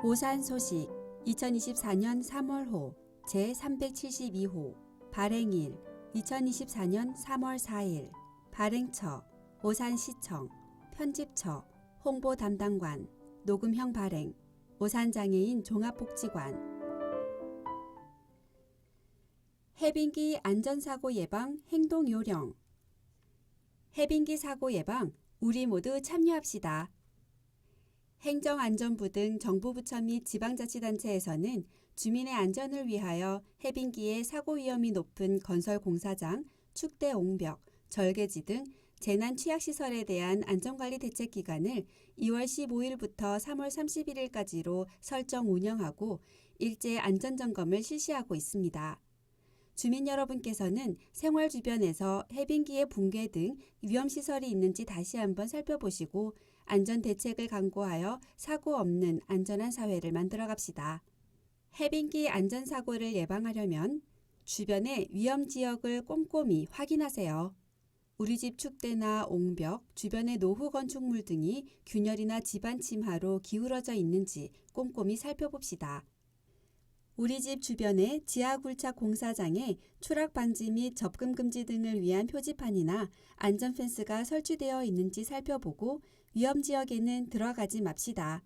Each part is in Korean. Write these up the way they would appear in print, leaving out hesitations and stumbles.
오산 소식 2024년 3월호 제372호 발행일 2024년 3월 4일 발행처 오산시청 편집처 홍보담당관 녹음형 발행 오산장애인 종합복지관 해빙기 안전사고 예방 행동요령 해빙기 사고 예방 우리 모두 참여합시다. 행정안전부 등 정부 부처 및 지방자치단체에서는 주민의 안전을 위하여 해빙기의 사고 위험이 높은 건설 공사장, 축대 옹벽, 절개지 등 재난 취약시설에 대한 안전관리 대책 기간을 2월 15일부터 3월 31일까지로 설정 운영하고 일제 안전점검을 실시하고 있습니다. 주민 여러분께서는 생활 주변에서 해빙기의 붕괴 등 위험시설이 있는지 다시 한번 살펴보시고 안전 대책을 강구하여 사고 없는 안전한 사회를 만들어 갑시다. 해빙기 안전사고를 예방하려면 주변의 위험지역을 꼼꼼히 확인하세요. 우리 집 축대나 옹벽, 주변의 노후 건축물 등이 균열이나 지반 침하로 기울어져 있는지 꼼꼼히 살펴봅시다. 우리 집 주변의 지하굴착 공사장에 추락 방지 및 접근 금지 등을 위한 표지판이나 안전 펜스가 설치되어 있는지 살펴보고 위험 지역에는 들어가지 맙시다.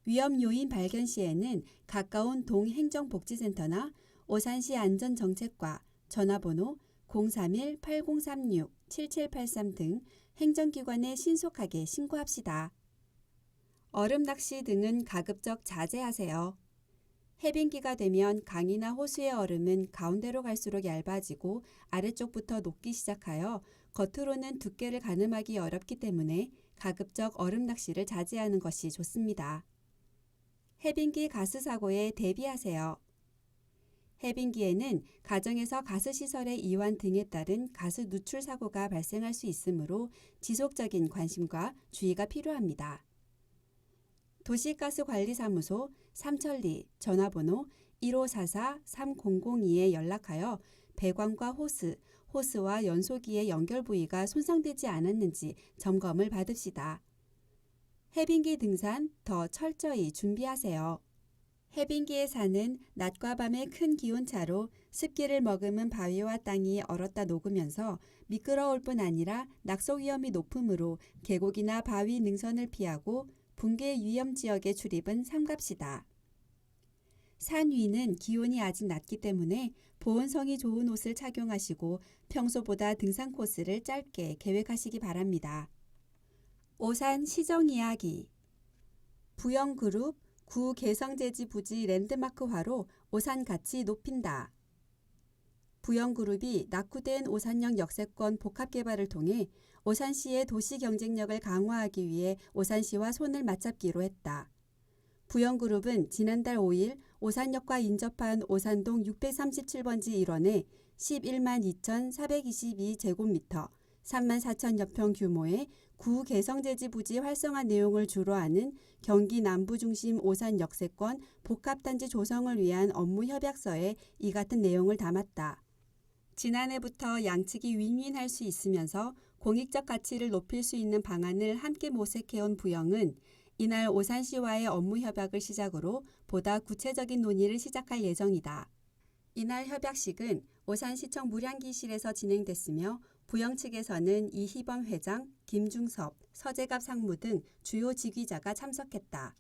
위험 요인 발견 시에는 가까운 동행정복지센터나 오산시 안전정책과 전화번호 031-8036-7783 등 행정기관에 신속하게 신고합시다. 얼음 낚시 등은 가급적 자제하세요. 해빙기가 되면 강이나 호수의 얼음은 가운데로 갈수록 얇아지고 아래쪽부터 녹기 시작하여 겉으로는 두께를 가늠하기 어렵기 때문에 가급적 얼음 낚시를 자제하는 것이 좋습니다. 해빙기 가스 사고에 대비하세요. 해빙기에는 가정에서 가스시설의 이완 등에 따른 가스 누출 사고가 발생할 수 있으므로 지속적인 관심과 주의가 필요합니다. 도시가스관리사무소 삼천리 전화번호 1544-3002에 연락하여 배관과 호스와 연소기의 연결 부위가 손상되지 않았는지 점검을 받읍시다. 해빙기 등산 더 철저히 준비하세요. 해빙기에 사는 낮과 밤의 큰 기온차로 습기를 머금은 바위와 땅이 얼었다 녹으면서 미끄러울 뿐 아니라 낙석 위험이 높으므로 계곡이나 바위 능선을 피하고 붕괴 위험 지역의 출입은 삼갑시다. 산 위는 기온이 아직 낮기 때문에 보온성이 좋은 옷을 착용하시고 평소보다 등산 코스를 짧게 계획하시기 바랍니다. 오산 시정 이야기 부영그룹 구 개성제지 부지 랜드마크화로 오산 가치 높인다. 부영그룹이 낙후된 오산역 역세권 복합개발을 통해 오산시의 도시 경쟁력을 강화하기 위해 오산시와 손을 맞잡기로 했다. 부영그룹은 지난달 5일 오산역과 인접한 오산동 637번지 1원에 11만 2,422제곱미터 3만 4천여 평 규모의 구 개성제지 부지 활성화 내용을 주로 하는 경기 남부 중심 오산 역세권 복합단지 조성을 위한 업무 협약서에 이 같은 내용을 담았다. 지난해부터 양측이 윈윈할 수 있으면서 공익적 가치를 높일 수 있는 방안을 함께 모색해온 부영은 이날 오산시와의 업무 협약을 시작으로 보다 구체적인 논의를 시작할 예정이다. 이날 협약식은 오산시청 무량기실에서 진행됐으며 부영 측에서는 이희범 회장, 김중섭, 서재갑 상무 등 주요 직위자가 참석했다.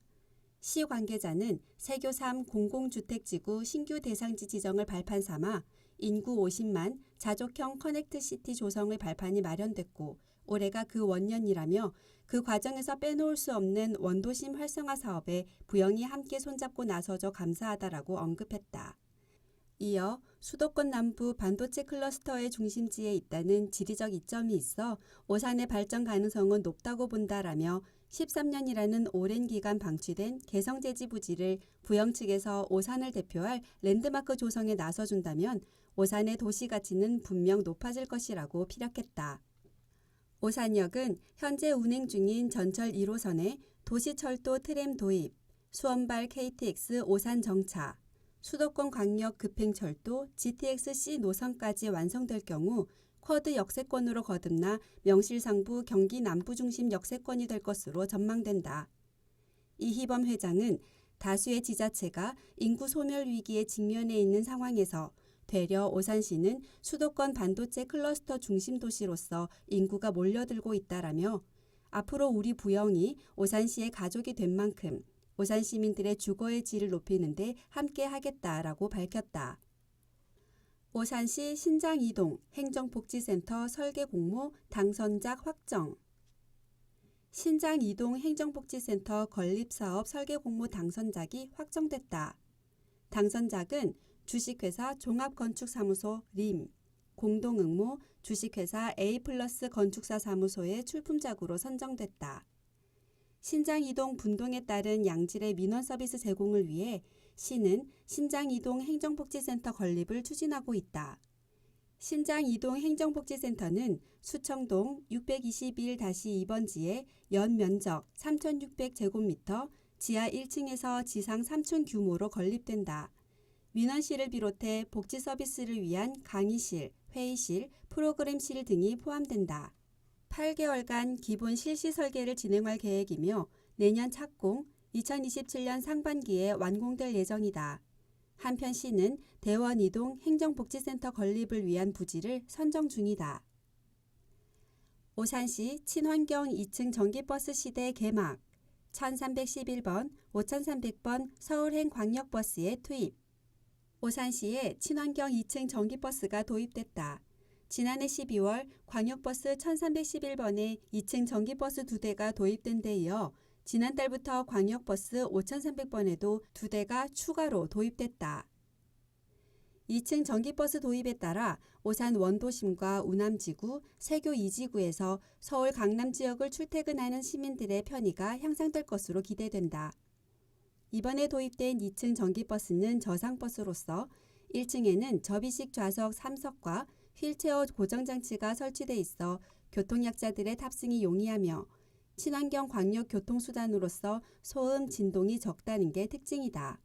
시 관계자는 세교 3 공공주택지구 신규 대상지 지정을 발판 삼아 인구 50만 자족형 커넥트시티 조성의 발판이 마련됐고 올해가 그 원년이라며 그 과정에서 빼놓을 수 없는 원도심 활성화 사업에 부영이 함께 손잡고 나서줘 감사하다라고 언급했다. 이어 수도권 남부 반도체 클러스터의 중심지에 있다는 지리적 이점이 있어 오산의 발전 가능성은 높다고 본다라며 13년이라는 오랜 기간 방치된 개성제지 부지를 부영 측에서 오산을 대표할 랜드마크 조성에 나서준다면 오산의 도시 가치는 분명 높아질 것이라고 피력했다. 오산역은 현재 운행 중인 전철 1호선에 도시철도 트램 도입, 수원발 KTX 오산 정차, 수도권 광역 급행철도 GTX-C 노선까지 완성될 경우 쿼드 역세권으로 거듭나 명실상부 경기 남부 중심 역세권이 될 것으로 전망된다. 이희범 회장은 다수의 지자체가 인구 소멸 위기에 직면해 있는 상황에서 되려 오산시는 수도권 반도체 클러스터 중심 도시로서 인구가 몰려들고 있다라며 앞으로 우리 부영이 오산시의 가족이 된 만큼 오산 시민들의 주거의 질을 높이는 데 함께 하겠다라고 밝혔다. 오산시 신장이동 행정복지센터 설계 공모 당선작 확정. 신장이동 행정복지센터 건립사업 설계 공모 당선작이 확정됐다. 당선작은 주식회사 종합건축사무소 림, 공동응모 주식회사 A+ 건축사 사무소의 출품작으로 선정됐다. 신장이동 분동에 따른 양질의 민원 서비스 제공을 위해 시는 신장이동 행정복지센터 건립을 추진하고 있다. 신장이동 행정복지센터는 수청동 621-2번지에 연면적 3,600제곱미터, 지하 1층에서 지상 3층 규모로 건립된다. 민원실을 비롯해 복지 서비스를 위한 강의실, 회의실, 프로그램실 등이 포함된다. 8개월간 기본 실시 설계를 진행할 계획이며 내년 착공, 2027년 상반기에 완공될 예정이다. 한편 시는 대원이동 행정복지센터 건립을 위한 부지를 선정 중이다. 오산시 친환경 2층 전기버스 시대 개막, 1311번, 5300번 서울행 광역버스에 투입. 오산시에 친환경 2층 전기버스가 도입됐다. 지난해 12월 광역버스 1311번에 2층 전기버스 2대가 도입된 데 이어 지난달부터 광역버스 5300번에도 2대가 추가로 도입됐다. 2층 전기버스 도입에 따라 오산 원도심과 우남지구, 세교 2지구에서 서울 강남 지역을 출퇴근하는 시민들의 편의가 향상될 것으로 기대된다. 이번에 도입된 2층 전기버스는 저상버스로서 1층에는 접이식 좌석 3석과 휠체어 고정장치가 설치돼 있어 교통약자들의 탑승이 용이하며 친환경 광역 교통수단으로서 소음, 진동이 적다는 게 특징이다.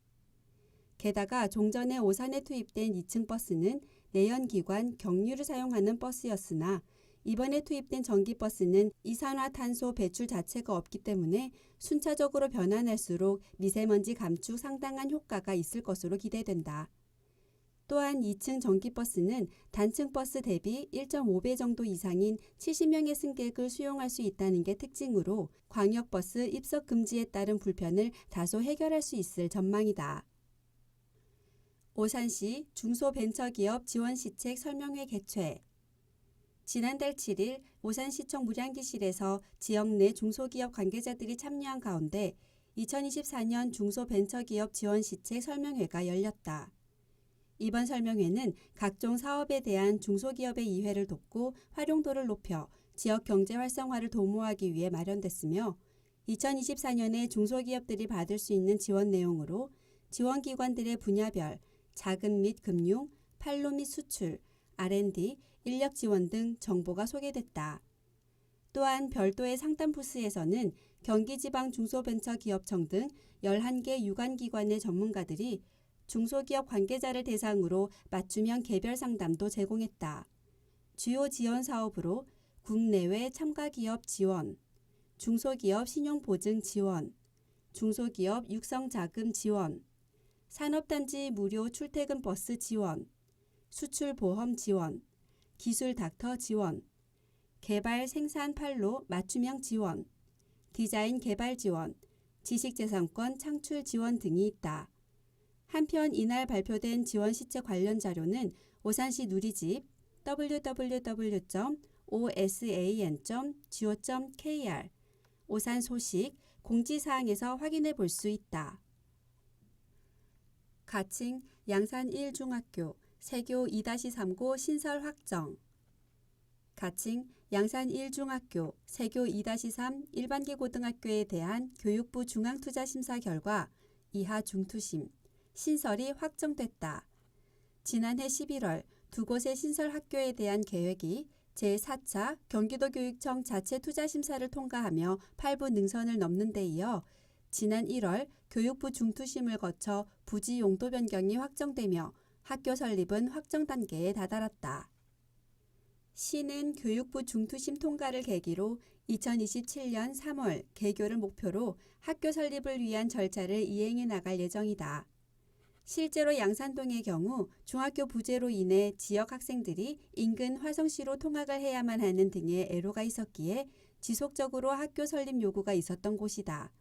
게다가 종전에 오산에 투입된 2층 버스는 내연기관 경유를 사용하는 버스였으나 이번에 투입된 전기버스는 이산화탄소 배출 자체가 없기 때문에 순차적으로 변환할수록 미세먼지 감축 상당한 효과가 있을 것으로 기대된다. 또한 2층 전기버스는 단층 버스 대비 1.5배 정도 이상인 70명의 승객을 수용할 수 있다는 게 특징으로 광역버스 입석 금지에 따른 불편을 다소 해결할 수 있을 전망이다. 오산시 중소벤처기업 지원시책 설명회 개최. 지난달 7일 오산시청 무량기실에서 지역 내 중소기업 관계자들이 참여한 가운데 2024년 중소벤처기업 지원시책 설명회가 열렸다. 이번 설명회는 각종 사업에 대한 중소기업의 이해를 돕고 활용도를 높여 지역 경제 활성화를 도모하기 위해 마련됐으며 2024년에 중소기업들이 받을 수 있는 지원 내용으로 지원기관들의 분야별 자금 및 금융, 판로 및 수출, R&D, 인력 지원 등 정보가 소개됐다. 또한 별도의 상담 부스에서는 경기지방중소벤처기업청 등 11개 유관기관의 전문가들이 중소기업 관계자를 대상으로 맞춤형 개별 상담도 제공했다. 주요 지원 사업으로 국내외 참가기업 지원, 중소기업 신용보증 지원, 중소기업 육성자금 지원, 산업단지 무료 출퇴근 버스 지원, 수출보험 지원, 기술 닥터 지원, 개발 생산 판로 맞춤형 지원, 디자인 개발 지원, 지식재산권 창출 지원 등이 있다. 한편 이날 발표된 지원 시책 관련 자료는 오산시 누리집 www.osan.go.kr 오산 소식 공지사항에서 확인해 볼 수 있다. 가칭 양산 1중학교 세교 2-3고 신설 확정. 가칭 양산 1중학교 세교 2-3 일반계 고등학교에 대한 교육부 중앙투자심사 결과 이하 중투심 신설이 확정됐다. 지난해 11월 두 곳의 신설 학교에 대한 계획이 제4차 경기도교육청 자체투자심사를 통과하며 8부 능선을 넘는 데 이어 지난 1월 교육부 중투심을 거쳐 부지 용도 변경이 확정되며 학교 설립은 확정 단계에 다다랐다. 시는 교육부 중투심 통과를 계기로 2027년 3월 개교를 목표로 학교 설립을 위한 절차를 이행해 나갈 예정이다. 실제로 양산동의 경우 중학교 부재로 인해 지역 학생들이 인근 화성시로 통학을 해야만 하는 등의 애로가 있었기에 지속적으로 학교 설립 요구가 있었던 곳이다.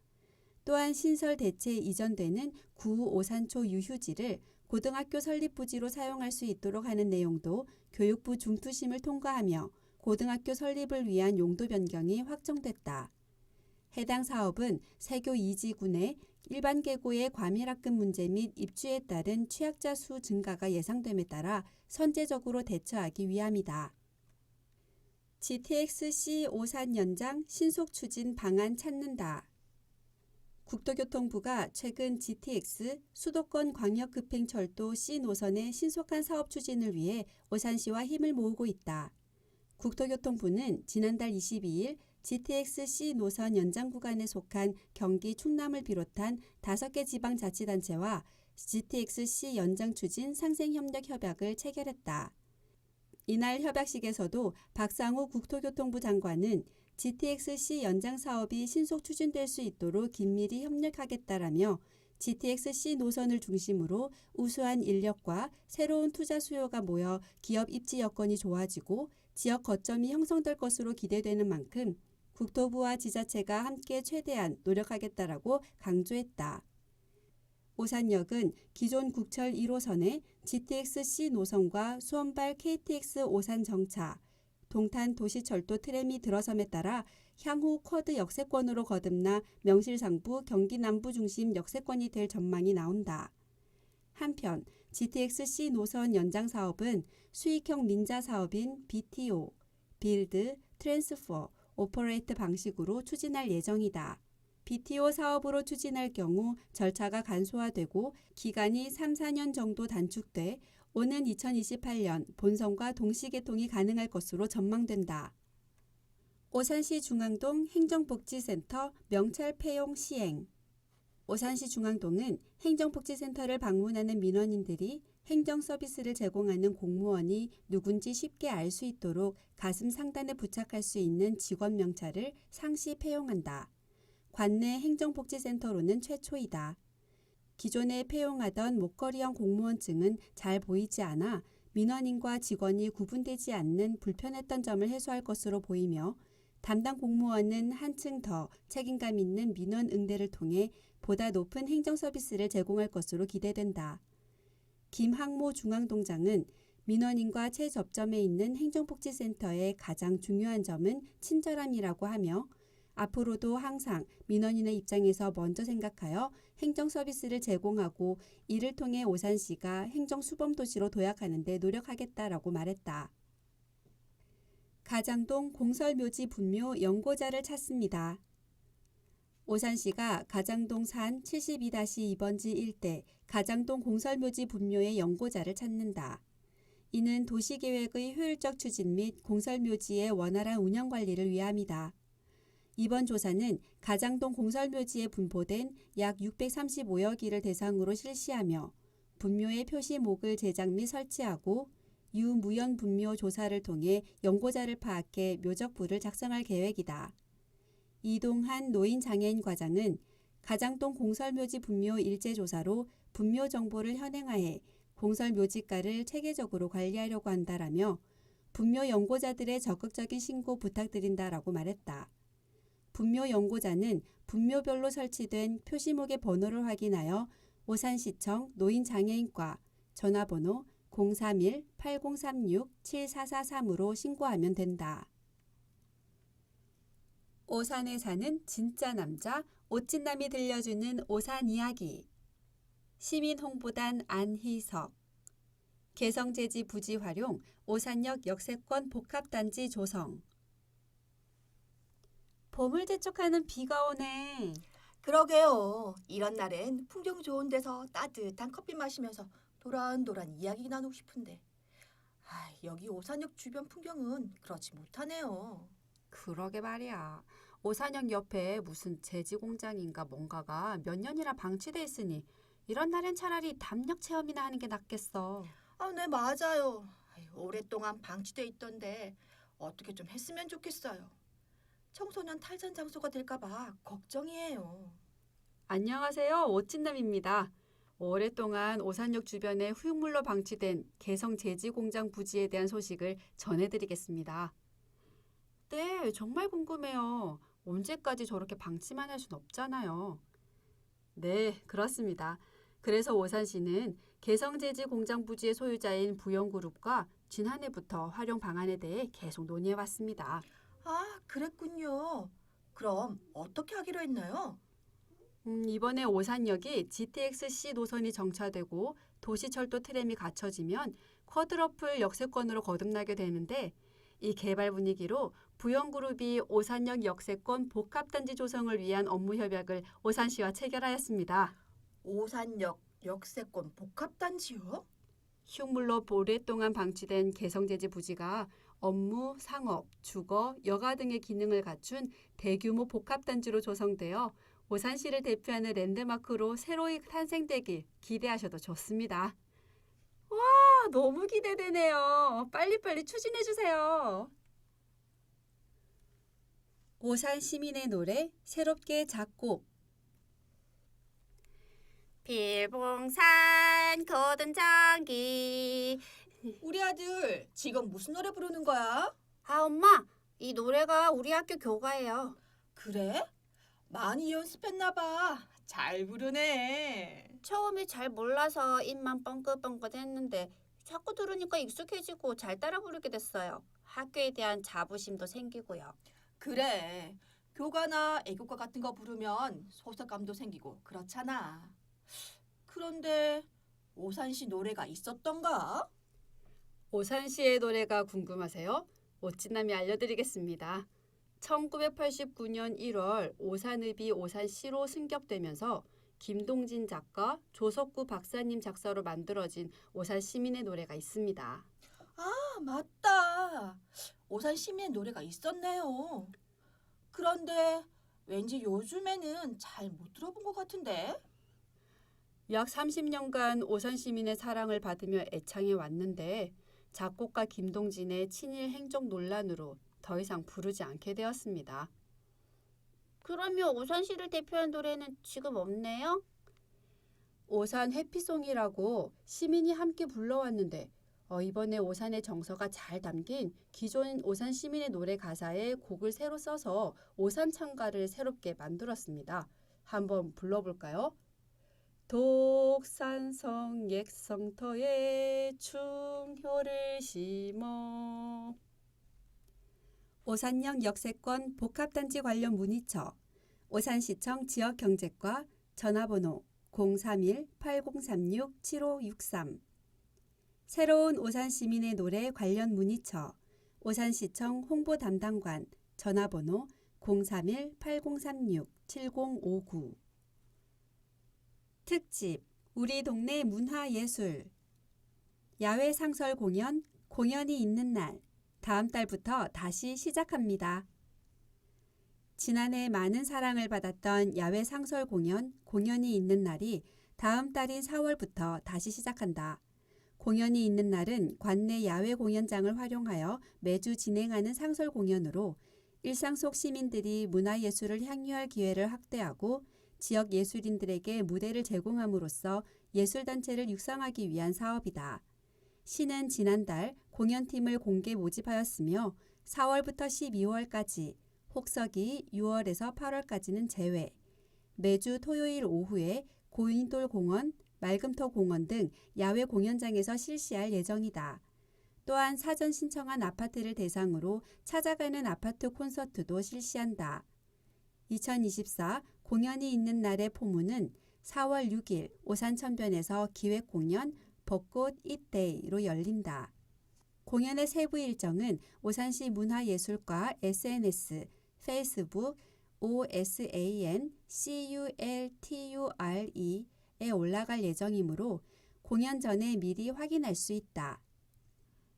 또한 신설 대체 이전되는 구 오산초 유휴지를 고등학교 설립 부지로 사용할 수 있도록 하는 내용도 교육부 중투심을 통과하며 고등학교 설립을 위한 용도 변경이 확정됐다. 해당 사업은 세교 이지군의 일반 계고의 과밀학급 문제 및 입주에 따른 취약자 수 증가가 예상됨에 따라 선제적으로 대처하기 위함이다. GTX-C 오산 연장 신속 추진 방안 찾는다. 국토교통부가 최근 GTX 수도권 광역급행철도 C 노선의 신속한 사업 추진을 위해 오산시와 힘을 모으고 있다. 국토교통부는 지난달 22일 GTX-C 노선 연장 구간에 속한 경기 충남을 비롯한 5개 지방자치단체와 GTX-C 연장 추진 상생협력 협약을 체결했다. 이날 협약식에서도 박상우 국토교통부 장관은 GTX-C 연장 사업이 신속 추진될 수 있도록 긴밀히 협력하겠다라며 GTX-C 노선을 중심으로 우수한 인력과 새로운 투자 수요가 모여 기업 입지 여건이 좋아지고 지역 거점이 형성될 것으로 기대되는 만큼 국토부와 지자체가 함께 최대한 노력하겠다라고 강조했다. 오산역은 기존 국철 1호선의 GTX-C 노선과 수원발 KTX 오산 정차, 동탄 도시철도 트램이 들어섬에 따라 향후 쿼드 역세권으로 거듭나 명실상부 경기 남부 중심 역세권이 될 전망이 나온다. 한편 GTX-C 노선 연장 사업은 수익형 닌자 사업인 BTO, 빌드, 트랜스퍼, 오퍼레이트 방식으로 추진할 예정이다. BTO 사업으로 추진할 경우 절차가 간소화되고 기간이 3, 4년 정도 단축돼 오는 2028년 본선과 동시개통이 가능할 것으로 전망된다. 오산시 중앙동 행정복지센터 명찰 폐용 시행. 오산시 중앙동은 행정복지센터를 방문하는 민원인들이 행정 서비스를 제공하는 공무원이 누군지 쉽게 알 수 있도록 가슴 상단에 부착할 수 있는 직원 명찰을 상시 폐용한다. 관내 행정복지센터로는 최초이다. 기존에 폐용하던 목걸이형 공무원증은 잘 보이지 않아 민원인과 직원이 구분되지 않는 불편했던 점을 해소할 것으로 보이며 담당 공무원은 한층 더 책임감 있는 민원 응대를 통해 보다 높은 행정 서비스를 제공할 것으로 기대된다. 김학모 중앙동장은 민원인과 최접점에 있는 행정복지센터의 가장 중요한 점은 친절함이라고 하며 앞으로도 항상 민원인의 입장에서 먼저 생각하여 행정 서비스를 제공하고 이를 통해 오산시가 행정수범도시로 도약하는 데 노력하겠다라고 말했다. 가장동 공설묘지 분묘 연고자를 찾습니다. 오산시가 가장동 산 72-2번지 일대 가장동 공설묘지 분묘의 연고자를 찾는다. 이는 도시계획의 효율적 추진 및 공설묘지의 원활한 운영관리를 위함이다. 이번 조사는 가장동 공설묘지에 분포된 약 635여기를 대상으로 실시하며 분묘의 표시목을 제작 및 설치하고 유무연 분묘 조사를 통해 연고자를 파악해 묘적부를 작성할 계획이다. 이동한 노인장애인 과장은 가장동 공설묘지 분묘 일제조사로 분묘 정보를 현행화해 공설묘지가를 체계적으로 관리하려고 한다라며 분묘 연고자들의 적극적인 신고 부탁드린다라고 말했다. 분묘 연고자는 분묘별로 설치된 표시목의 번호를 확인하여 오산시청 노인장애인과 전화번호 031-8036-7443으로 신고하면 된다. 오산에 사는 진짜 남자 오찐남이 들려주는 오산 이야기. 시민홍보단 안희석. 개성제지 부지 활용 오산역 역세권 복합단지 조성. 봄을 재촉하는 비가 오네. 그러게요. 이런 날엔 풍경 좋은 데서 따뜻한 커피 마시면서 도란도란 이야기 나누고 싶은데 여기 오산역 주변 풍경은 그렇지 못하네요. 그러게 말이야. 오산역 옆에 무슨 제지 공장인가 뭔가가 몇 년이나 방치돼 있으니 이런 날엔 차라리 담력 체험이나 하는 게 낫겠어. 네, 맞아요. 아유, 오랫동안 방치돼 있던데 어떻게 좀 했으면 좋겠어요. 청소년 탈선 장소가 될까 봐 걱정이에요. 안녕하세요. 오친남입니다. 오랫동안 오산역 주변에 후육물로 방치된 개성 제지공장 부지에 대한 소식을 전해드리겠습니다. 네, 정말 궁금해요. 언제까지 저렇게 방치만 할 순 없잖아요. 네, 그렇습니다. 그래서 오산시는 개성제지 공장 부지의 소유자인 부영그룹과 지난해부터 활용 방안에 대해 계속 논의해 왔습니다. 아, 그랬군요. 그럼 어떻게 하기로 했나요? 이번에 오산역이 GTX-C 노선이 정차되고 도시철도 트램이 갖춰지면 쿼드러플 역세권으로 거듭나게 되는데 이 개발 분위기로 부영그룹이 오산역 역세권 복합단지 조성을 위한 업무 협약을 오산시와 체결하였습니다. 오산역 역세권 복합단지요? 흉물로 오랫동안 방치된 개성제지 부지가 업무, 상업, 주거, 여가 등의 기능을 갖춘 대규모 복합단지로 조성되어 오산시를 대표하는 랜드마크로 새로이 탄생되길 기대하셔도 좋습니다. 와, 너무 기대되네요. 빨리빨리 추진해 주세요. 오산 시민의 노래 새롭게 작곡. 필봉산 거둔장기. 우리 아들 지금 무슨 노래 부르는 거야? 아, 엄마, 이 노래가 우리 학교 교가예요. 그래? 많이 연습했나 봐. 잘 부르네. 처음에 잘 몰라서 입만 뻥긋뻥긋 했는데 자꾸 들으니까 익숙해지고 잘 따라 부르게 됐어요. 학교에 대한 자부심도 생기고요. 그래. 교가나 애국가 같은 거 부르면 소속감도 생기고 그렇잖아. 그런데 오산시 노래가 있었던가? 오산시의 노래가 궁금하세요? 오찌남이 알려드리겠습니다. 1989년 1월 오산읍이 오산시로 승격되면서 김동진 작가, 조석구 박사님 작사로 만들어진 오산 시민의 노래가 있습니다. 아, 맞다. 오산 시민의 노래가 있었네요. 그런데 왠지 요즘에는 잘 못 들어본 것 같은데? 약 30년간 오산 시민의 사랑을 받으며 애창해 왔는데 작곡가 김동진의 친일 행정 논란으로 더 이상 부르지 않게 되었습니다. 그러면 오산시를 대표한 노래는 지금 없네요? 오산 해피송이라고 시민이 함께 불러왔는데 이번에 오산의 정서가 잘 담긴 기존 오산 시민의 노래 가사에 곡을 새로 써서 오산 창가를 새롭게 만들었습니다. 한번 불러볼까요? 독산성 액성터에 충효를 심어. 오산역 역세권 복합단지 관련 문의처 오산시청 지역경제과 전화번호 031-8036-7563 새로운 오산 시민의 노래 관련 문의처 오산시청 홍보담당관 전화번호 031-8036-7059 특집 우리 동네 문화예술 야외 상설 공연이 있는 날 다음 달부터 다시 시작합니다. 지난해 많은 사랑을 받았던 야외 상설 공연이 있는 날이 다음 달인 4월부터 다시 시작한다. 공연이 있는 날은 관내 야외 공연장을 활용하여 매주 진행하는 상설 공연으로 일상 속 시민들이 문화예술을 향유할 기회를 확대하고 지역 예술인들에게 무대를 제공함으로써 예술단체를 육성하기 위한 사업이다. 시는 지난달 공연팀을 공개 모집하였으며 4월부터 12월까지, 혹서기 6월에서 8월까지는 제외, 매주 토요일 오후에 고인돌 공원, 말금터 공원 등 야외 공연장에서 실시할 예정이다. 또한 사전 신청한 아파트를 대상으로 찾아가는 아파트 콘서트도 실시한다. 2024 공연이 있는 날의 포문은 4월 6일 오산천변에서 기획공연 벚꽃 잇데이로 열린다. 공연의 세부 일정은 오산시 문화예술과 SNS, 페이스북 OSANCULTURE에 올라갈 예정이므로 공연 전에 미리 확인할 수 있다.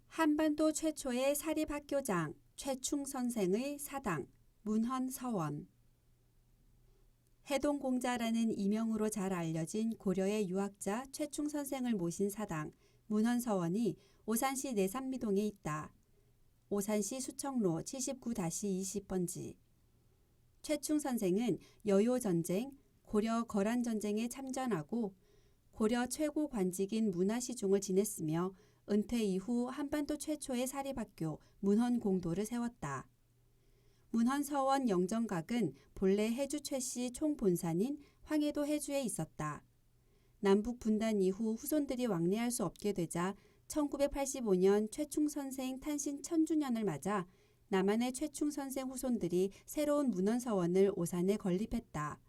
한반도 최초의 사립학교장 최충선생의 사당 문헌서원 해동공자라는 이명으로 잘 알려진 고려의 유학자 최충선생을 모신 사당 문헌서원이 오산시 내산미동에 있다. 오산시 수청로 79-20번지. 최충 선생은 여요전쟁, 고려 거란전쟁에 참전하고 고려 최고 관직인 문화시중을 지냈으며 은퇴 이후 한반도 최초의 사립학교 문헌공도를 세웠다. 문헌서원 영정각은 본래 해주 최씨 총본산인 황해도 해주에 있었다. 남북 분단 이후 후손들이 왕래할 수 없게 되자 1985년 최충 선생 탄신 1000주년을 맞아 남한의 최충 선생 후손들이 새로운 문헌서원을 오산에 건립했다.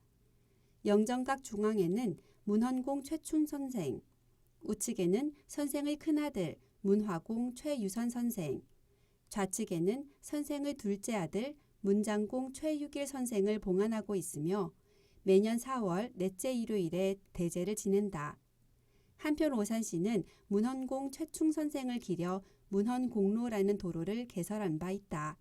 영정각 중앙에는 문헌공 최충 선생, 우측에는 선생의 큰아들 문화공 최유선 선생, 좌측에는 선생의 둘째 아들 문장공 최유길 선생을 봉안하고 있으며 매년 4월 넷째 일요일에 대제를 지낸다. 한편 오산시는 문헌공 최충 선생을 기려 문헌공로라는 도로를 개설한 바 있다.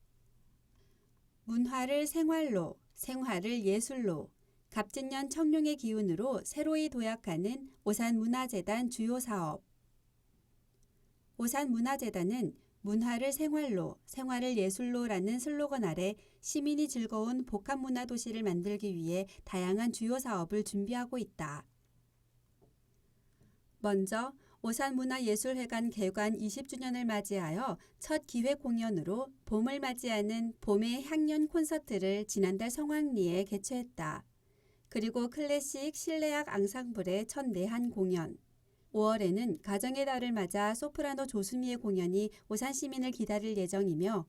문화를 생활로, 생활을 예술로, 갑진년 청룡의 기운으로 새로이 도약하는 오산문화재단 주요 사업. 오산문화재단은 문화를 생활로, 생활을 예술로라는 슬로건 아래 시민이 즐거운 복합문화 도시를 만들기 위해 다양한 주요 사업을 준비하고 있다. 먼저 오산문화예술회관 개관 20주년을 맞이하여 첫 기획 공연으로 봄을 맞이하는 봄의 향연 콘서트를 지난달 성황리에 개최했다. 그리고 클래식 실내악 앙상블의 첫 내한 공연. 5월에는 가정의 달을 맞아 소프라노 조수미의 공연이 오산 시민을 기다릴 예정이며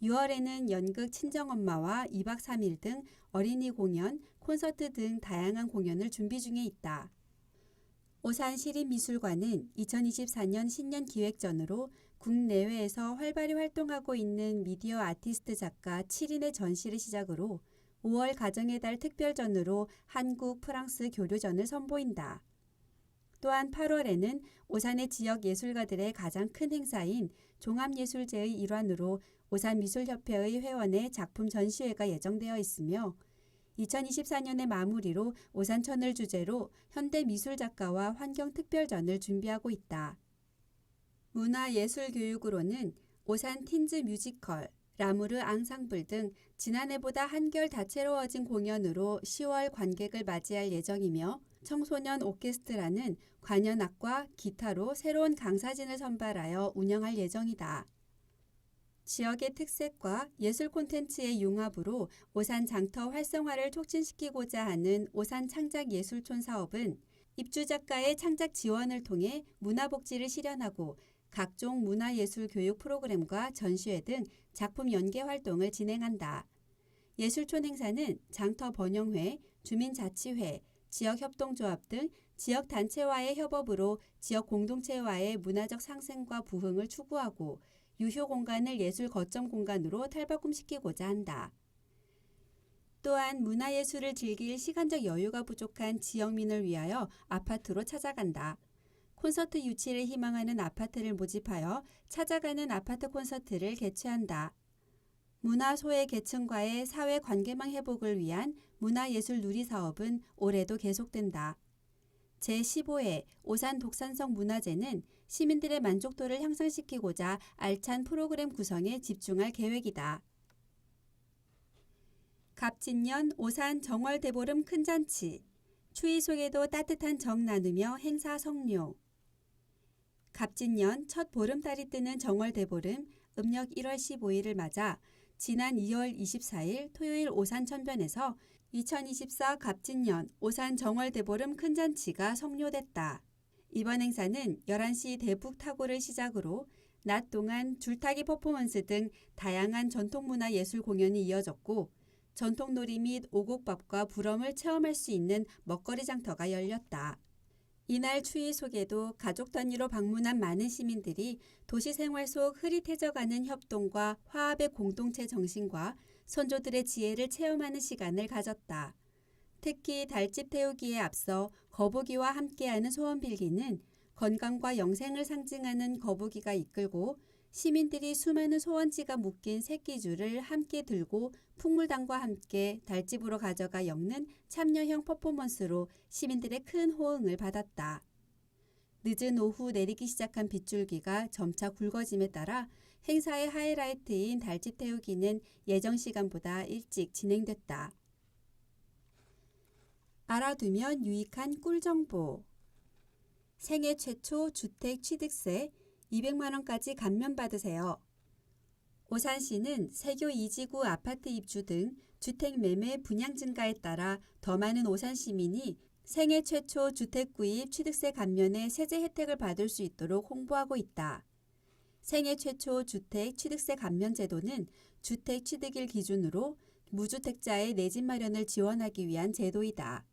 6월에는 연극 친정엄마와 2박 3일 등 어린이 공연, 콘서트 등 다양한 공연을 준비 중에 있다. 오산시립미술관은 2024년 신년 기획전으로 국내외에서 활발히 활동하고 있는 미디어 아티스트 작가 7인의 전시를 시작으로 5월 가정의 달 특별전으로 한국, 프랑스 교류전을 선보인다. 또한 8월에는 오산의 지역 예술가들의 가장 큰 행사인 종합예술제의 일환으로 오산미술협회의 회원의 작품 전시회가 예정되어 있으며 2024년의 마무리로 오산천을 주제로 현대미술작가와 환경특별전을 준비하고 있다. 문화예술교육으로는 오산 틴즈 뮤지컬, 라무르 앙상블 등 지난해보다 한결 다채로워진 공연으로 10월 관객을 맞이할 예정이며 청소년 오케스트라는 관현악과 기타로 새로운 강사진을 선발하여 운영할 예정이다. 지역의 특색과 예술 콘텐츠의 융합으로 오산 장터 활성화를 촉진시키고자 하는 오산 창작예술촌 사업은 입주작가의 창작 지원을 통해 문화복지를 실현하고 각종 문화예술 교육 프로그램과 전시회 등 작품 연계 활동을 진행한다. 예술촌 행사는 장터 번영회, 주민자치회, 지역협동조합 등 지역단체와의 협업으로 지역 공동체와의 문화적 상생과 부흥을 추구하고 유효 공간을 예술 거점 공간으로 탈바꿈시키고자 한다. 또한 문화예술을 즐길 시간적 여유가 부족한 지역민을 위하여 아파트로 찾아간다. 콘서트 유치를 희망하는 아파트를 모집하여 찾아가는 아파트 콘서트를 개최한다. 문화소외 계층과의 사회 관계망 회복을 위한 문화예술 누리사업은 올해도 계속된다. 제15회 오산 독산성 문화제는 시민들의 만족도를 향상시키고자 알찬 프로그램 구성에 집중할 계획이다. 갑진년 오산 정월대보름 큰잔치, 추위 속에도 따뜻한 정 나누며 행사 성료. 갑진년 첫 보름달이 뜨는 정월대보름 음력 1월 15일을 맞아 지난 2월 24일 토요일 오산천변에서 2024 갑진년 오산 정월대보름 큰잔치가 성료됐다. 이번 행사는 11시 대북 타고를 시작으로 낮 동안 줄타기 퍼포먼스 등 다양한 전통문화 예술 공연이 이어졌고 전통놀이 및 오곡밥과 부럼을 체험할 수 있는 먹거리 장터가 열렸다. 이날 추위 속에도 가족 단위로 방문한 많은 시민들이 도시 생활 속 흐릿해져가는 협동과 화합의 공동체 정신과 선조들의 지혜를 체험하는 시간을 가졌다. 특히 달집 태우기에 앞서 거북이와 함께하는 소원빌기는 건강과 영생을 상징하는 거북이가 이끌고 시민들이 수많은 소원지가 묶인 새끼줄을 함께 들고 풍물당과 함께 달집으로 가져가 엮는 참여형 퍼포먼스로 시민들의 큰 호응을 받았다. 늦은 오후 내리기 시작한 빗줄기가 점차 굵어짐에 따라 행사의 하이라이트인 달집 태우기는 예정 시간보다 일찍 진행됐다. 알아두면 유익한 꿀정보. 생애 최초 주택 취득세 200만 원까지 감면받으세요. 오산시는 세교 2지구 아파트 입주 등 주택 매매 분양 증가에 따라 더 많은 오산 시민이 생애 최초 주택 구입 취득세 감면의 세제 혜택을 받을 수 있도록 홍보하고 있다. 생애 최초 주택 취득세 감면 제도는 주택 취득일 기준으로 무주택자의 내 집 마련을 지원하기 위한 제도이다.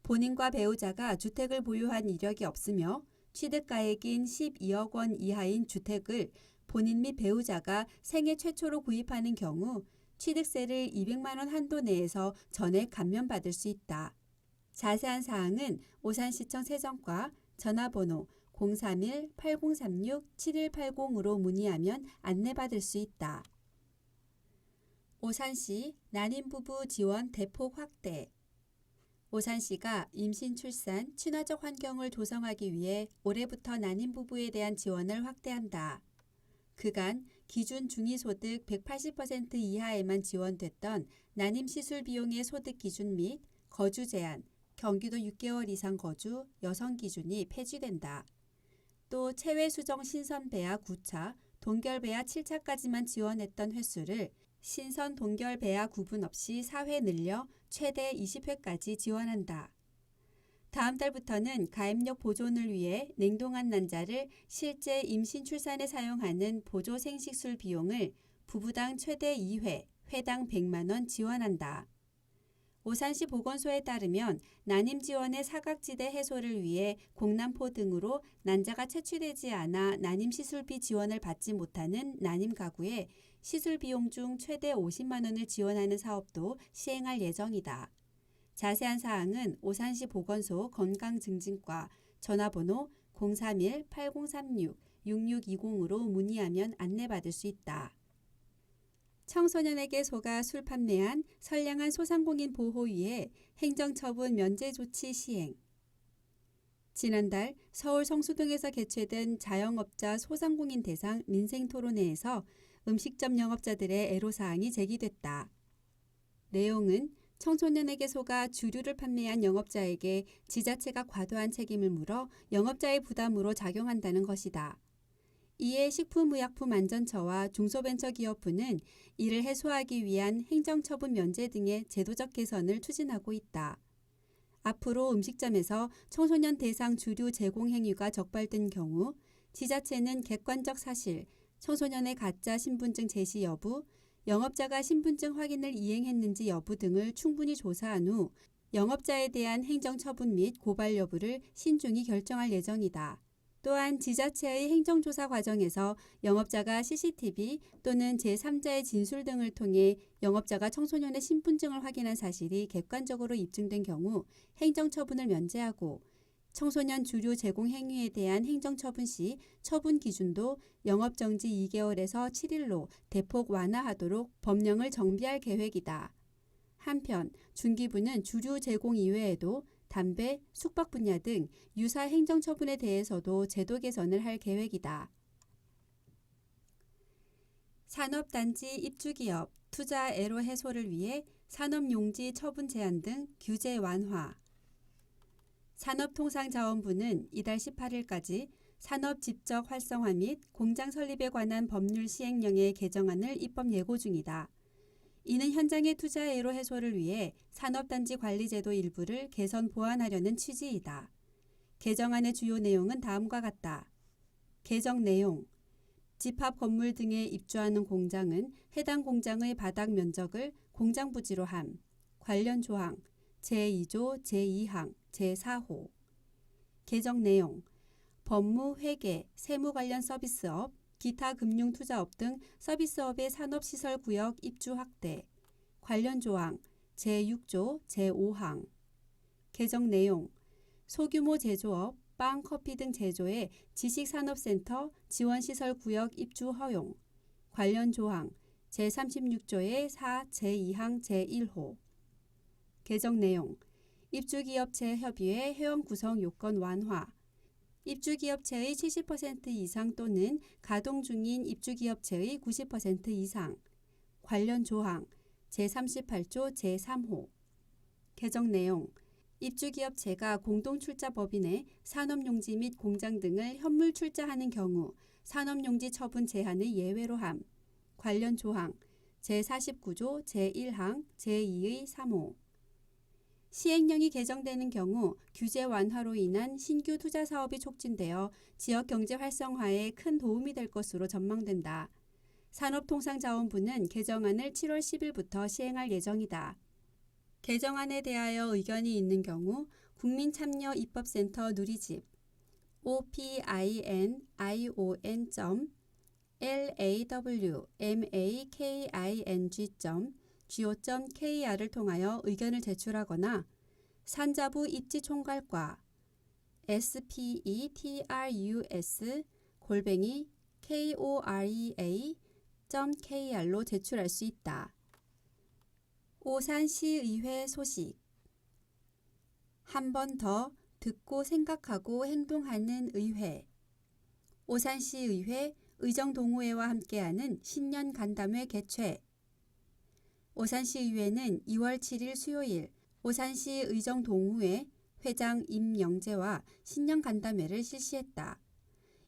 본인과 배우자가 주택을 보유한 이력이 없으며 취득가액인 12억 원 이하인 주택을 본인 및 배우자가 생애 최초로 구입하는 경우 취득세를 200만 원 한도 내에서 전액 감면받을 수 있다. 자세한 사항은 오산시청 세정과 전화번호 031-8036-7180으로 문의하면 안내받을 수 있다. 오산시 난임부부 지원 대폭 확대. 오산시가 임신, 출산, 친화적 환경을 조성하기 위해 올해부터 난임부부에 대한 지원을 확대한다. 그간 기준 중위소득 180% 이하에만 지원됐던 난임시술 비용의 소득 기준 및 거주 제한, 경기도 6개월 이상 거주, 여성 기준이 폐지된다. 또 체외 수정 신선 배아 9차, 동결 배아 7차까지만 지원했던 횟수를 신선 동결 배아 구분 없이 4회 늘려 최대 20회까지 지원한다. 다음 달부터는 가입력 보존을 위해 냉동한 난자를 실제 임신 출산에 사용하는 보조 생식술 비용을 부부당 최대 2회, 회당 100만 원 지원한다. 오산시 보건소에 따르면 난임 지원의 사각지대 해소를 위해 공남포 등으로 난자가 채취되지 않아 난임 시술비 지원을 받지 못하는 난임 가구에 시술 비용 중 최대 50만 원을 지원하는 사업도 시행할 예정이다. 자세한 사항은 오산시 보건소 건강증진과 전화번호 031-8036-6620으로 문의하면 안내받을 수 있다. 청소년에게 속아 술 판매한 선량한 소상공인 보호 위해 행정처분 면제 조치 시행. 지난달 서울 성수동에서 개최된 자영업자 소상공인 대상 민생토론회에서 음식점 영업자들의 애로사항이 제기됐다. 내용은 청소년에게 속아 주류를 판매한 영업자에게 지자체가 과도한 책임을 물어 영업자의 부담으로 작용한다는 것이다. 이에 식품의약품안전처와 중소벤처기업부는 이를 해소하기 위한 행정처분 면제 등의 제도적 개선을 추진하고 있다. 앞으로 음식점에서 청소년 대상 주류 제공 행위가 적발된 경우 지자체는 객관적 사실, 청소년의 가짜 신분증 제시 여부, 영업자가 신분증 확인을 이행했는지 여부 등을 충분히 조사한 후 영업자에 대한 행정처분 및 고발 여부를 신중히 결정할 예정이다. 또한 지자체의 행정조사 과정에서 영업자가 CCTV 또는 제3자의 진술 등을 통해 영업자가 청소년의 신분증을 확인한 사실이 객관적으로 입증된 경우 행정처분을 면제하고 청소년 주류 제공 행위에 대한 행정처분 시 처분 기준도 영업정지 2개월에서 7일로 대폭 완화하도록 법령을 정비할 계획이다. 한편 중기부는 주류 제공 이외에도 담배, 숙박 분야 등 유사 행정처분에 대해서도 제도 개선을 할 계획이다. 산업단지 입주기업 투자 애로 해소를 위해 산업용지 처분 제한 등 규제 완화. 산업통상자원부는 이달 18일까지 산업 집적 활성화 및 공장 설립에 관한 법률 시행령의 개정안을 입법 예고 중이다. 이는 현장의 투자 애로 해소를 위해 산업단지 관리제도 일부를 개선 보완하려는 취지이다. 개정안의 주요 내용은 다음과 같다. 개정 내용: 집합 건물 등에 입주하는 공장은 해당 공장의 바닥 면적을 공장 부지로 함. 관련 조항 제2조 제2항 제4호. 개정 내용: 법무, 회계, 세무 관련 서비스업, 기타 금융투자업 등 서비스업의 산업시설구역 입주 확대. 관련 조항 제6조 제5항. 개정 내용: 소규모 제조업, 빵, 커피 등 제조의 지식산업센터 지원시설구역 입주 허용. 관련 조항 제36조의 4 제2항 제1호. 개정 내용: 입주기업체 협의회 회원 구성 요건 완화. 입주기업체의 70% 이상 또는 가동 중인 입주기업체의 90% 이상. 관련 조항 제38조 제3호. 개정 내용 입주기업체가 공동출자법인에 산업용지 및 공장 등을 현물 출자하는 경우 산업용지 처분 제한을 예외로 함. 관련 조항 제49조 제1항 제2의 3호. 시행령이 개정되는 경우 규제 완화로 인한 신규 투자 사업이 촉진되어 지역 경제 활성화에 큰 도움이 될 것으로 전망된다. 산업통상자원부는 개정안을 7월 10일부터 시행할 예정이다. 개정안에 대하여 의견이 있는 경우 국민참여입법센터 누리집 opinion.lawmaking.go.kr을 통하여 의견을 제출하거나 산자부 입지총괄과 spetrus@korea.kr로 제출할 수 있다. 오산시의회 소식. 한 번 더 듣고 생각하고 행동하는 의회. 오산시의회 의정동호회와 함께하는 신년 간담회 개최. 오산시의회는 2월 7일 수요일 오산시 의정동호회 회장 임영재와 신년 간담회를 실시했다.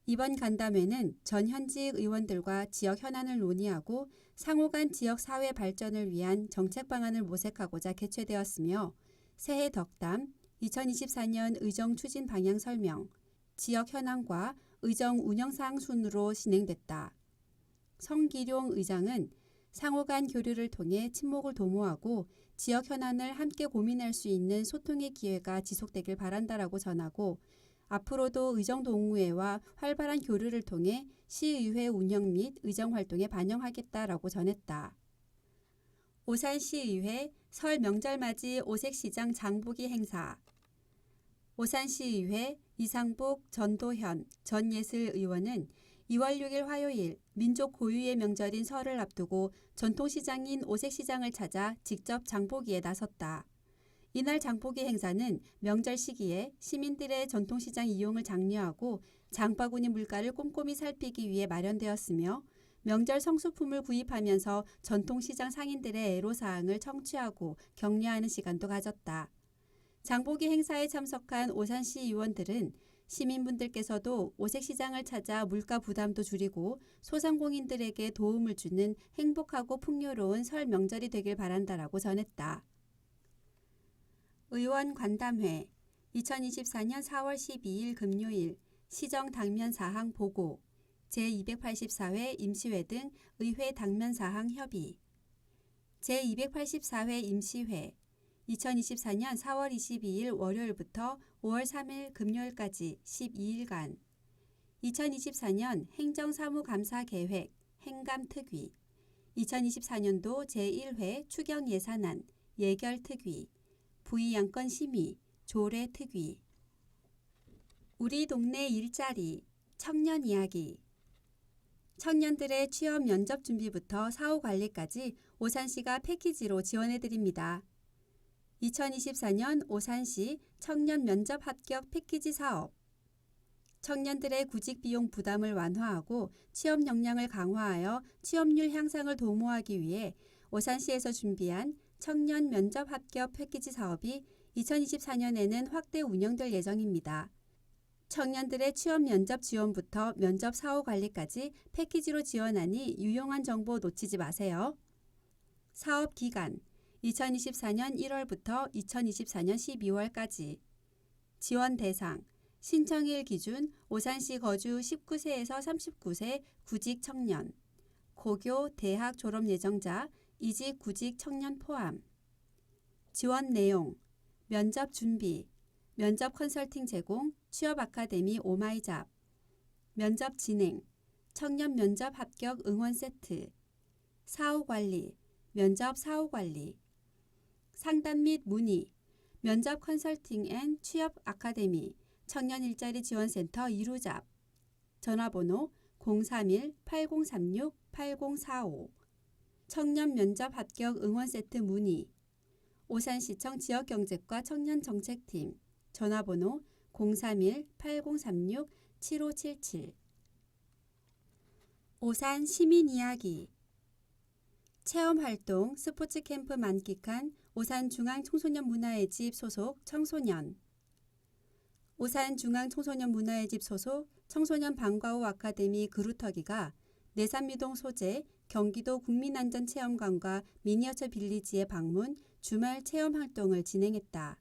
이번 간담회는 전 현직 의원들과 지역 현안을 논의하고 상호 간 지역 사회 발전을 위한 정책 방안을 모색하고자 개최되었으며 새해 덕담, 2024년 의정 추진 방향 설명, 지역 현황과 의정 운영사항 순으로 진행됐다. 성기룡 의장은 상호 간 교류를 통해 친목을 도모하고 지역 현안을 함께 고민할 수 있는 소통의 기회가 지속되길 바란다라고 전하고 앞으로도 의정동호회와 활발한 교류를 통해 시의회 운영 및 의정활동에 반영하겠다라고 전했다. 오산시의회 설 명절 맞이 오색시장 장보기 행사. 오산시의회 이상복 전도현 전예슬의원은 2월 6일 화요일 민족 고유의 명절인 설을 앞두고 전통시장인 오색시장을 찾아 직접 장보기에 나섰다. 이날 장보기 행사는 명절 시기에 시민들의 전통시장 이용을 장려하고 장바구니 물가를 꼼꼼히 살피기 위해 마련되었으며 명절 성수품을 구입하면서 전통시장 상인들의 애로사항을 청취하고 격려하는 시간도 가졌다. 장보기 행사에 참석한 오산시 의원들은 시민분들께서도 오색시장을 찾아 물가 부담도 줄이고 소상공인들에게 도움을 주는 행복하고 풍요로운 설 명절이 되길 바란다라고 전했다. 의원 간담회 2024년 4월 12일 금요일 시정 당면 사항 보고 제284회 임시회 등 의회 당면 사항 협의 제284회 임시회 2024년 4월 22일 월요일부터 5월 3일 금요일까지 12일간 2024년 행정사무감사계획 행감특위 2024년도 제1회 추경예산안 예결특위 부의양권 심의 조례특위 우리 동네 일자리 청년 이야기 청년들의 취업 면접 준비부터 사후 관리까지 오산시가 패키지로 지원해드립니다. 2024년 오산시 청년 면접 합격 패키지 사업 청년들의 구직 비용 부담을 완화하고 취업 역량을 강화하여 취업률 향상을 도모하기 위해 오산시에서 준비한 청년 면접 합격 패키지 사업이 2024년에는 확대 운영될 예정입니다. 청년들의 취업 면접 지원부터 면접 사후 관리까지 패키지로 지원하니 유용한 정보 놓치지 마세요. 사업 기간 2024년 1월부터 2024년 12월까지 지원 대상 신청일 기준 오산시 거주 19세에서 39세 구직 청년 고교, 대학 졸업 예정자, 이직 구직 청년 포함 지원 내용 면접 준비, 면접 컨설팅 제공, 취업 아카데미 오마이잡 면접 진행, 청년 면접 합격 응원 세트 사후 관리, 면접 사후 관리 상담 및 문의, 면접 컨설팅 앤 취업 아카데미, 청년 일자리 지원센터 이루잡, 전화번호 031-8036-8045, 청년 면접 합격 응원 세트 문의, 오산시청 지역경제과 청년정책팀, 전화번호 031-8036-7577. 오산 시민 이야기. 체험활동 스포츠 캠프 만끽한 오산중앙청소년문화의 집 소속 청소년. 오산중앙청소년문화의 집 소속 청소년 방과후 아카데미 그루터기가 내산미동 소재 경기도 국민안전체험관과 미니어처 빌리지의 방문 주말 체험활동을 진행했다.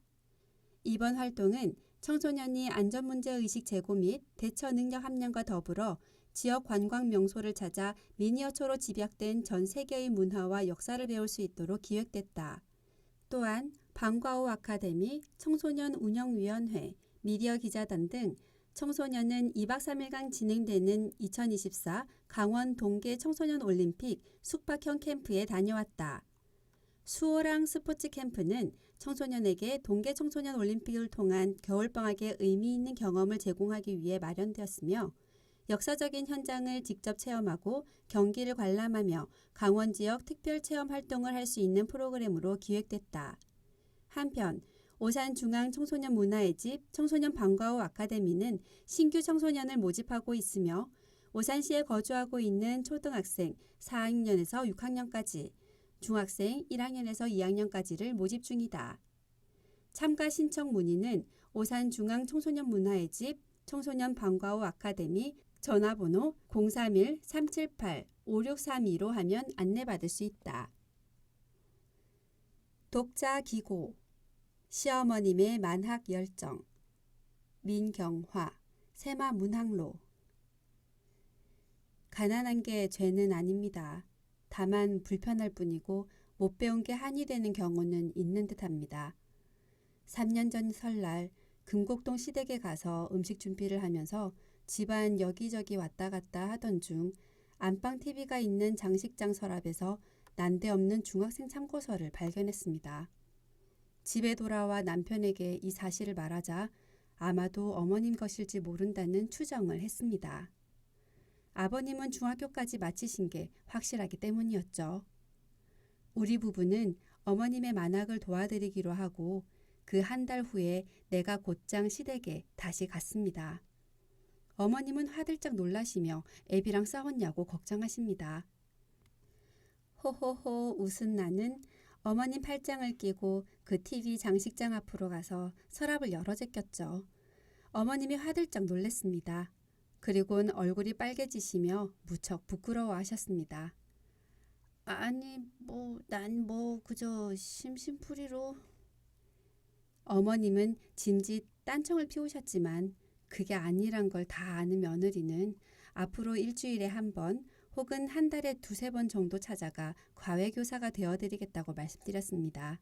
이번 활동은 청소년이 안전문제의식 제고 및 대처 능력 함량과 더불어 지역 관광 명소를 찾아 미니어처로 집약된 전 세계의 문화와 역사를 배울 수 있도록 기획됐다. 또한 방과후 아카데미, 청소년 운영위원회, 미디어 기자단 등 청소년은 2박 3일간 진행되는 2024 강원 동계 청소년 올림픽 숙박형 캠프에 다녀왔다. 수호랑 스포츠 캠프는 청소년에게 동계 청소년 올림픽을 통한 겨울방학의 의미 있는 경험을 제공하기 위해 마련되었으며 역사적인 현장을 직접 체험하고 경기를 관람하며 강원 지역 특별 체험 활동을 할 수 있는 프로그램으로 기획됐다. 한편 오산중앙청소년문화의 집 청소년 방과후 아카데미는 신규 청소년을 모집하고 있으며 오산시에 거주하고 있는 초등학생 4학년에서 6학년까지, 중학생 1학년에서 2학년까지를 모집 중이다. 참가 신청 문의는 오산중앙청소년문화의 집 청소년 방과후 아카데미 전화번호 031-378-5632로 하면 안내받을 수 있다. 독자 기고. 시어머님의 만학 열정. 민경화, 세마문학로. 가난한 게 죄는 아닙니다. 다만 불편할 뿐이고 못 배운 게 한이 되는 경우는 있는 듯합니다. 3년 전 설날 금곡동 시댁에 가서 음식 준비를 하면서 집안 여기저기 왔다 갔다 하던 중 안방 TV가 있는 장식장 서랍에서 난데없는 중학생 참고서를 발견했습니다. 집에 돌아와 남편에게 이 사실을 말하자 아마도 어머님 것일지 모른다는 추정을 했습니다. 아버님은 중학교까지 마치신 게 확실하기 때문이었죠. 우리 부부는 어머님의 만학을 도와드리기로 하고 그 한 달 후에 내가 곧장 시댁에 다시 갔습니다. 어머님은 화들짝 놀라시며 애비랑 싸웠냐고 걱정하십니다. 호호호 웃은 나는 어머님 팔짱을 끼고 그 TV 장식장 앞으로 가서 서랍을 열어 제꼈죠. 어머님이 화들짝 놀랐습니다. 그리곤 얼굴이 빨개지시며 무척 부끄러워하셨습니다. 아니 난 그저 심심풀이로. 어머님은 짐짓 딴청을 피우셨지만 그게 아니란 걸 다 아는 며느리는 앞으로 일주일에 한 번 혹은 한 달에 두세 번 정도 찾아가 과외교사가 되어드리겠다고 말씀드렸습니다.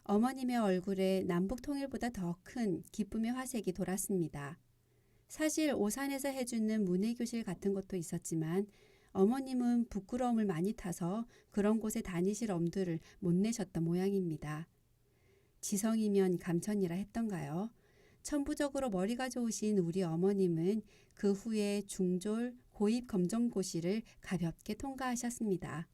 어머님의 얼굴에 남북통일보다 더 큰 기쁨의 화색이 돌았습니다. 사실 오산에서 해주는 문예교실 같은 것도 있었지만 어머님은 부끄러움을 많이 타서 그런 곳에 다니실 엄두를 못 내셨던 모양입니다. 지성이면 감천이라 했던가요? 천부적으로 머리가 좋으신 우리 어머님은 그 후에 중졸, 고입 검정고시를 가볍게 통과하셨습니다.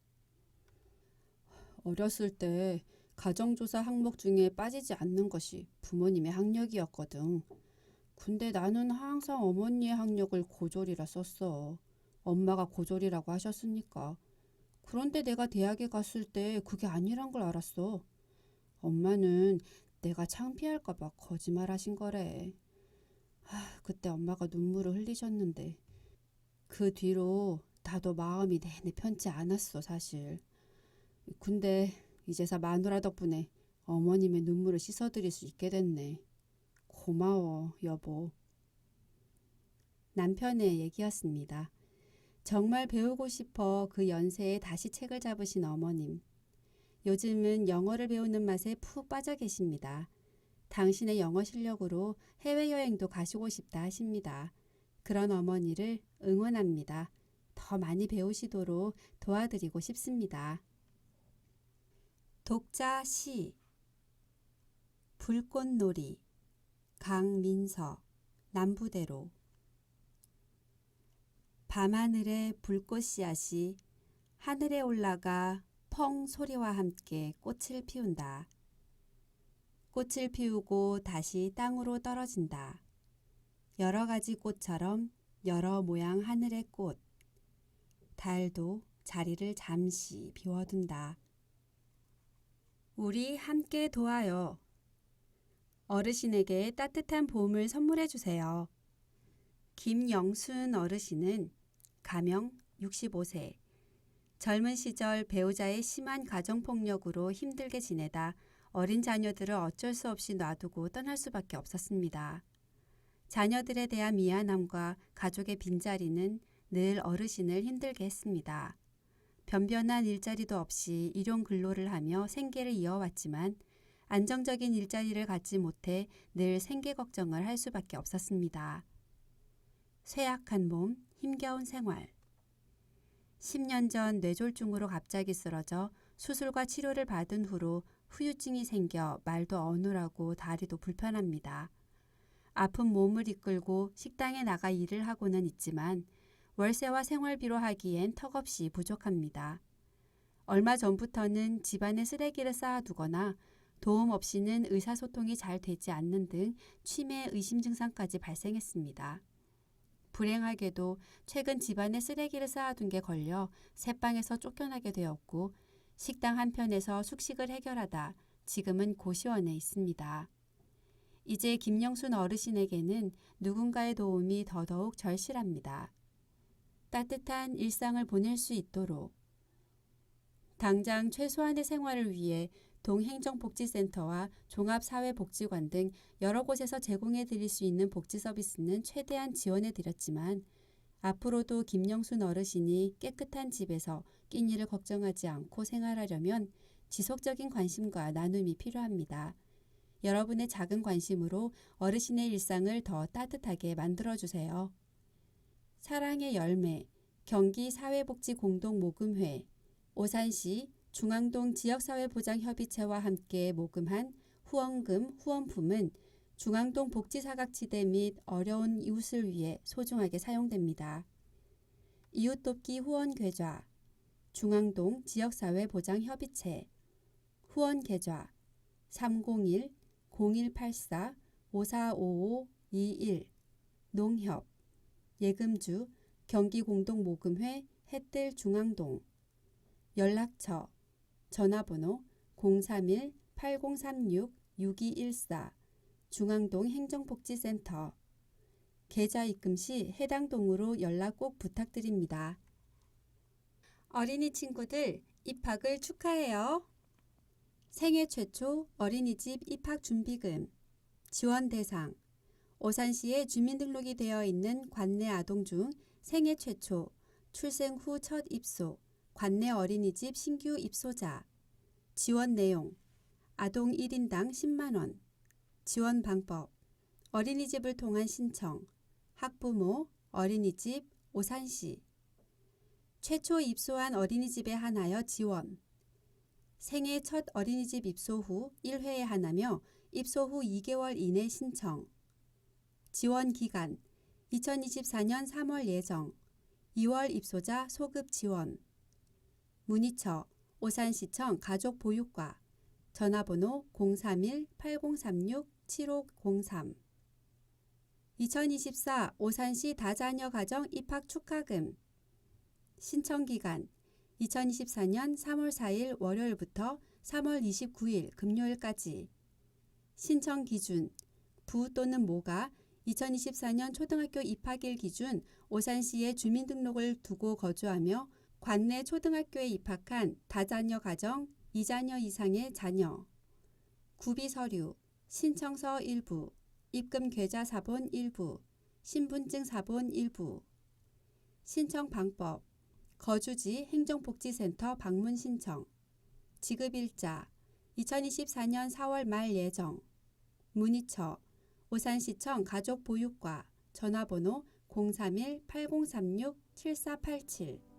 어렸을 때 가정조사 항목 중에 빠지지 않는 것이 부모님의 학력이었거든. 근데 나는 항상 어머니의 학력을 고졸이라 썼어. 엄마가 고졸이라고 하셨으니까. 그런데 내가 대학에 갔을 때 그게 아니란 걸 알았어. 엄마는 내가 창피할까 봐 거짓말하신 거래. 그때 엄마가 눈물을 흘리셨는데 그 뒤로 나도 마음이 내내 편치 않았어 사실. 근데 이제서 마누라 덕분에 어머님의 눈물을 씻어드릴 수 있게 됐네. 고마워 여보. 남편의 얘기였습니다. 정말 배우고 싶어 그 연세에 다시 책을 잡으신 어머님. 요즘은 영어를 배우는 맛에 푹 빠져 계십니다. 당신의 영어 실력으로 해외여행도 가시고 싶다 하십니다. 그런 어머니를 응원합니다. 더 많이 배우시도록 도와드리고 싶습니다. 독자 시. 불꽃놀이. 강민서. 남부대로. 밤하늘에 불꽃 씨앗이 하늘에 올라가 펑 소리와 함께 꽃을 피운다. 꽃을 피우고 다시 땅으로 떨어진다. 여러 가지 꽃처럼 여러 모양 하늘의 꽃. 달도 자리를 잠시 비워둔다. 우리 함께 도와요. 어르신에게 따뜻한 봄을 선물해 주세요. 김영순 어르신은 가명 65세. 젊은 시절 배우자의 심한 가정폭력으로 힘들게 지내다 어린 자녀들을 어쩔 수 없이 놔두고 떠날 수밖에 없었습니다. 자녀들에 대한 미안함과 가족의 빈자리는 늘 어르신을 힘들게 했습니다. 변변한 일자리도 없이 일용 근로를 하며 생계를 이어왔지만 안정적인 일자리를 갖지 못해 늘 생계 걱정을 할 수밖에 없었습니다. 쇠약한 몸, 힘겨운 생활. 10년 전 뇌졸중으로 갑자기 쓰러져 수술과 치료를 받은 후로 후유증이 생겨 말도 어눌하고 다리도 불편합니다. 아픈 몸을 이끌고 식당에 나가 일을 하고는 있지만 월세와 생활비로 하기엔 턱없이 부족합니다. 얼마 전부터는 집안에 쓰레기를 쌓아두거나 도움 없이는 의사소통이 잘 되지 않는 등 치매 의심 증상까지 발생했습니다. 불행하게도 최근 집안에 쓰레기를 쌓아둔 게 걸려 새방에서 쫓겨나게 되었고 식당 한편에서 숙식을 해결하다 지금은 고시원에 있습니다. 이제 김영순 어르신에게는 누군가의 도움이 더더욱 절실합니다. 따뜻한 일상을 보낼 수 있도록 당장 최소한의 생활을 위해 동행정복지센터와 종합사회복지관 등 여러 곳에서 제공해 드릴 수 있는 복지 서비스는 최대한 지원해 드렸지만 앞으로도 김영순 어르신이 깨끗한 집에서 끼니를 걱정하지 않고 생활하려면 지속적인 관심과 나눔이 필요합니다. 여러분의 작은 관심으로 어르신의 일상을 더 따뜻하게 만들어주세요. 사랑의 열매, 경기사회복지공동모금회, 오산시 중앙동 지역사회보장협의체와 함께 모금한 후원금, 후원품은 중앙동 복지사각지대 및 어려운 이웃을 위해 소중하게 사용됩니다. 이웃돕기 후원계좌, 중앙동 지역사회보장협의체, 후원계좌 301-0184-545521, 농협, 예금주, 경기공동모금회 햇들 중앙동, 연락처, 전화번호 031-8036-6214, 중앙동 행정복지센터. 계좌 입금 시 해당 동으로 연락 꼭 부탁드립니다. 어린이 친구들 입학을 축하해요. 생애 최초 어린이집 입학준비금 지원 대상 오산시에 주민등록이 되어 있는 관내 아동 중 생애 최초 출생 후 첫 입소 관내 어린이집 신규 입소자. 지원 내용 아동 1인당 10만원. 지원 방법 어린이집을 통한 신청. 학부모 어린이집 오산시. 최초 입소한 어린이집에 한하여 지원. 생애 첫 어린이집 입소 후 1회에 한하며 입소 후 2개월 이내 신청. 지원 기간 2024년 3월 예정. 2월 입소자 소급 지원. 문의처 오산시청 가족보육과 전화번호 031-8036-7503. 2024 오산시 다자녀 가정 입학 축하금. 신청기간 2024년 3월 4일 월요일부터 3월 29일 금요일까지. 신청기준 부 또는 모가 2024년 초등학교 입학일 기준 오산시에 주민등록을 두고 거주하며 관내 초등학교에 입학한 다자녀 가정 2자녀 이상의 자녀. 구비서류 신청서 일부, 입금 계좌 사본 일부, 신분증 사본 일부. 신청 방법 거주지 행정복지센터 방문 신청. 지급일자 2024년 4월 말 예정. 문의처 오산시청 가족보육과 전화번호 031-8036-7487.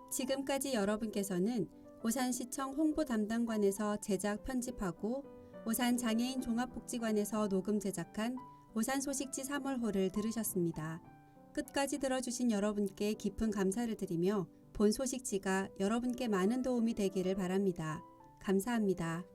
지금까지 여러분께서는 오산시청 홍보담당관에서 제작 편집하고 오산장애인 종합복지관에서 녹음 제작한 오산소식지 3월호를 들으셨습니다. 끝까지 들어주신 여러분께 깊은 감사를 드리며 본 소식지가 여러분께 많은 도움이 되기를 바랍니다. 감사합니다.